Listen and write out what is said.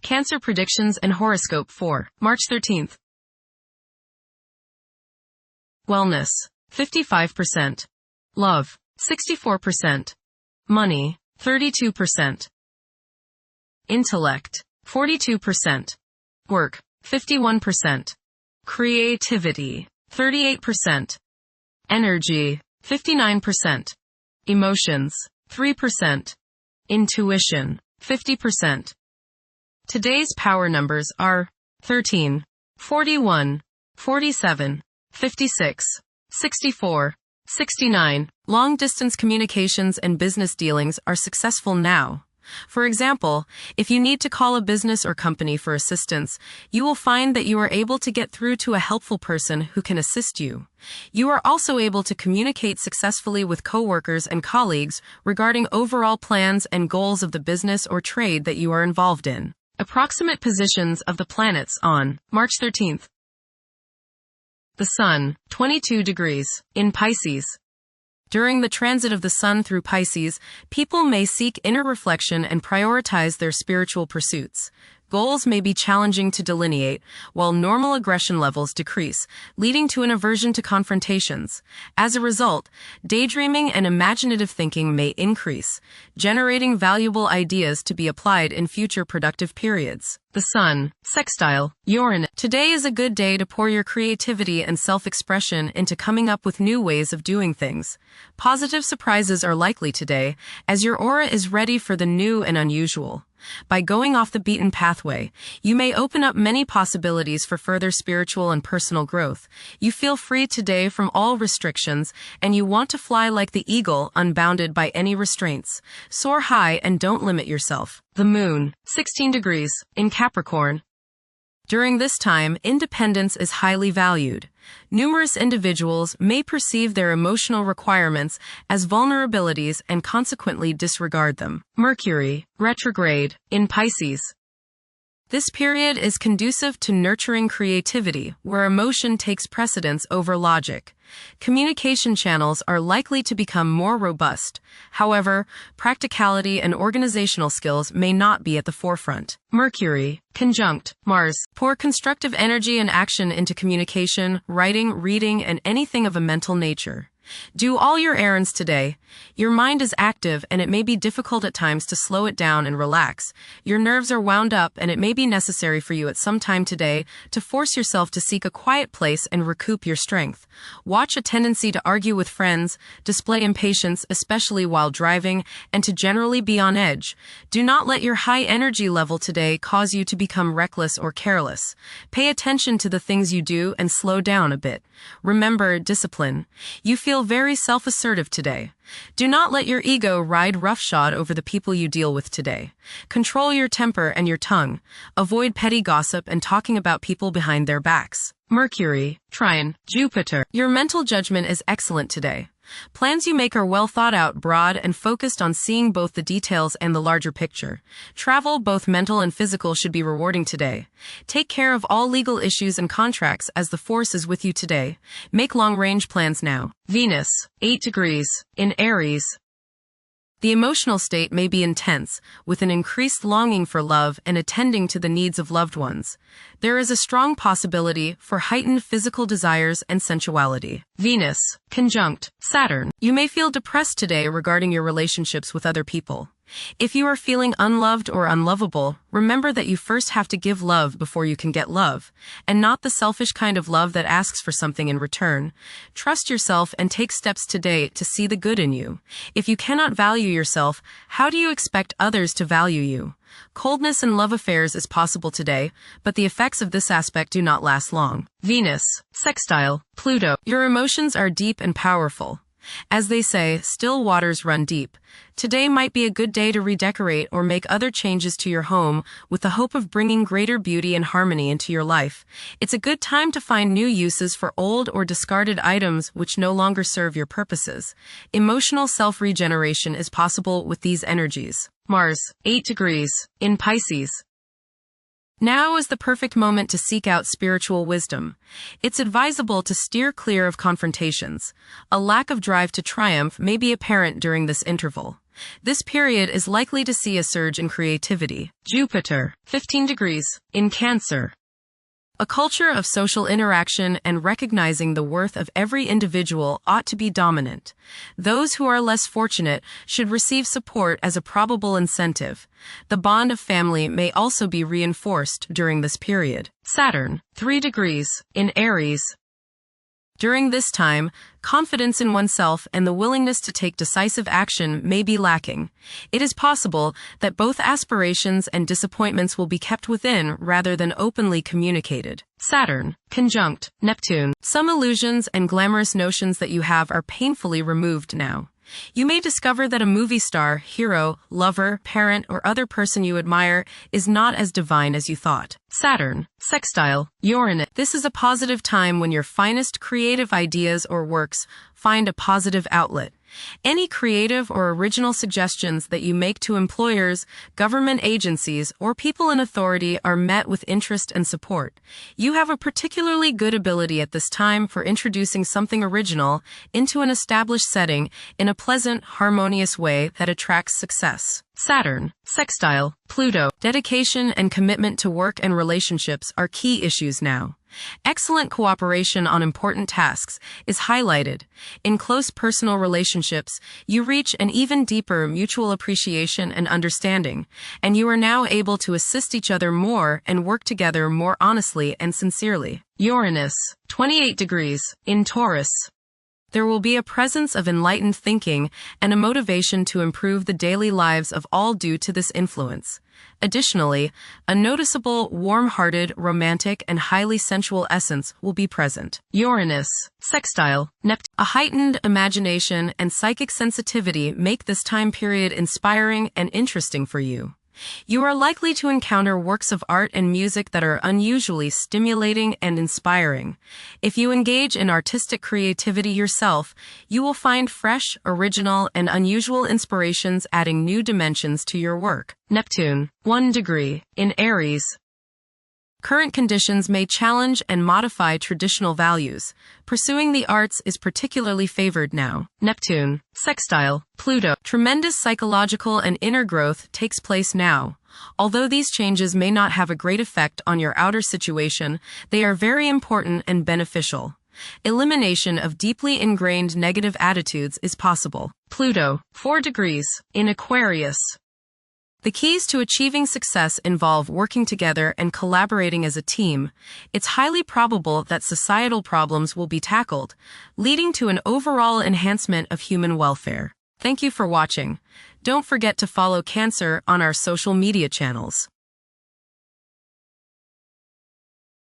Cancer predictions and horoscope for March 13th. Wellness, 55%. Love, 64%. Money, 32%. Intellect, 42%. Work, 51%. Creativity, 38%. Energy, 59%. Emotions, 3%. Intuition, 50%. Today's power numbers are 13, 41, 47, 56, 64, 69. Long-distance communications and business dealings are successful now. For example, if you need to call a business or company for assistance, you will find that you are able to get through to a helpful person who can assist you. You are also able to communicate successfully with coworkers and colleagues regarding overall plans and goals of the business or trade that you are involved in. Approximate positions of the planets on March 13th. The Sun, 22 degrees, in Pisces. During the transit of the Sun through Pisces, people may seek inner reflection and prioritize their spiritual pursuits. Goals may be challenging to delineate, while normal aggression levels decrease, leading to an aversion to confrontations. As a result, daydreaming and imaginative thinking may increase, generating valuable ideas to be applied in future productive periods. The Sun, sextile, Uranus. Today is a good day to pour your creativity and self-expression into coming up with new ways of doing things. Positive surprises are likely today, as your aura is ready for the new and unusual. By going off the beaten pathway, you may open up many possibilities for further spiritual and personal growth. You feel free today from all restrictions, and you want to fly like the eagle, unbounded by any restraints. Soar high and don't limit yourself. The Moon, 16 degrees, in Capricorn. During this time, independence is highly valued. Numerous individuals may perceive their emotional requirements as vulnerabilities and consequently disregard them. Mercury, retrograde, in Pisces. This period is conducive to nurturing creativity, where emotion takes precedence over logic. Communication channels are likely to become more robust. However, practicality and organizational skills may not be at the forefront. Mercury, conjunct Mars. Pour constructive energy and action into communication, writing, reading, and anything of a mental nature. Do all your errands today. Your mind is active and it may be difficult at times to slow it down and relax. Your nerves are wound up and it may be necessary for you at some time today to force yourself to seek a quiet place and recoup your strength. Watch a tendency to argue with friends, display impatience, especially while driving, and to generally be on edge. Do not let your high energy level today cause you to become reckless or careless. Pay attention to the things you do and slow down a bit. Remember discipline. You feel very self-assertive today. Do not let your ego ride roughshod over the people you deal with today. Control your temper and your tongue. Avoid petty gossip and talking about people behind their backs. Mercury, trine, Jupiter. Your mental judgment is excellent today. Plans you make are well thought out, broad, and focused on seeing both the details and the larger picture. Travel, both mental and physical, should be rewarding today. Take care of all legal issues and contracts as the force is with you today. Make long-range plans now. Venus, 8 degrees, in Aries. The emotional state may be intense, with an increased longing for love and attending to the needs of loved ones. There is a strong possibility for heightened physical desires and sensuality. Venus, conjunct Saturn. You may feel depressed today regarding your relationships with other people. If you are feeling unloved or unlovable, remember that you first have to give love before you can get love, and not the selfish kind of love that asks for something in return. Trust yourself and take steps today to see the good in you. If you cannot value yourself, how do you expect others to value you? Coldness in love affairs is possible today, but the effects of this aspect do not last long. Venus, sextile, Pluto. Your emotions are deep and powerful. As they say, still waters run deep. Today might be a good day to redecorate or make other changes to your home with the hope of bringing greater beauty and harmony into your life. It's a good time to find new uses for old or discarded items which no longer serve your purposes. Emotional self-regeneration is possible with these energies. Mars, 8 degrees, in Pisces. Now is the perfect moment to seek out spiritual wisdom. It's advisable to steer clear of confrontations. A lack of drive to triumph may be apparent during this interval. This period is likely to see a surge in creativity. Jupiter, 15 degrees, in Cancer. A culture of social interaction and recognizing the worth of every individual ought to be dominant. Those who are less fortunate should receive support as a probable incentive. The bond of family may also be reinforced during this period. Saturn, 3 degrees, in Aries. During this time, confidence in oneself and the willingness to take decisive action may be lacking. It is possible that both aspirations and disappointments will be kept within rather than openly communicated. Saturn, conjunct Neptune. Some illusions and glamorous notions that you have are painfully removed now. You may discover that a movie star, hero, lover, parent, or other person you admire is not as divine as you thought. Saturn, sextile Uranus. This is a positive time when your finest creative ideas or works find a positive outlet. Any creative or original suggestions that you make to employers, government agencies, or people in authority are met with interest and support. You have a particularly good ability at this time for introducing something original into an established setting in a pleasant, harmonious way that attracts success. Saturn, sextile Pluto. Dedication and commitment to work and relationships are key issues now. Excellent cooperation on important tasks is highlighted. In close personal relationships, you reach an even deeper mutual appreciation and understanding, and you are now able to assist each other more and work together more honestly and sincerely. Uranus, 28 degrees, in Taurus. There will be a presence of enlightened thinking and a motivation to improve the daily lives of all due to this influence. Additionally, a noticeable, warm-hearted, romantic, and highly sensual essence will be present. Uranus, sextile Neptune. A heightened imagination and psychic sensitivity make this time period inspiring and interesting for you. You are likely to encounter works of art and music that are unusually stimulating and inspiring. If you engage in artistic creativity yourself, you will find fresh, original, and unusual inspirations adding new dimensions to your work. Neptune, 1 degree, in Aries. Current conditions may challenge and modify traditional values. Pursuing the arts is particularly favored now. Neptune, sextile Pluto. Tremendous psychological and inner growth takes place now. Although these changes may not have a great effect on your outer situation, they are very important and beneficial. Elimination of deeply ingrained negative attitudes is possible. Pluto, 4 degrees, in Aquarius. The keys to achieving success involve working together and collaborating as a team. It's highly probable that societal problems will be tackled, leading to an overall enhancement of human welfare. Thank you for watching. Don't forget to follow Cancer on our social media channels.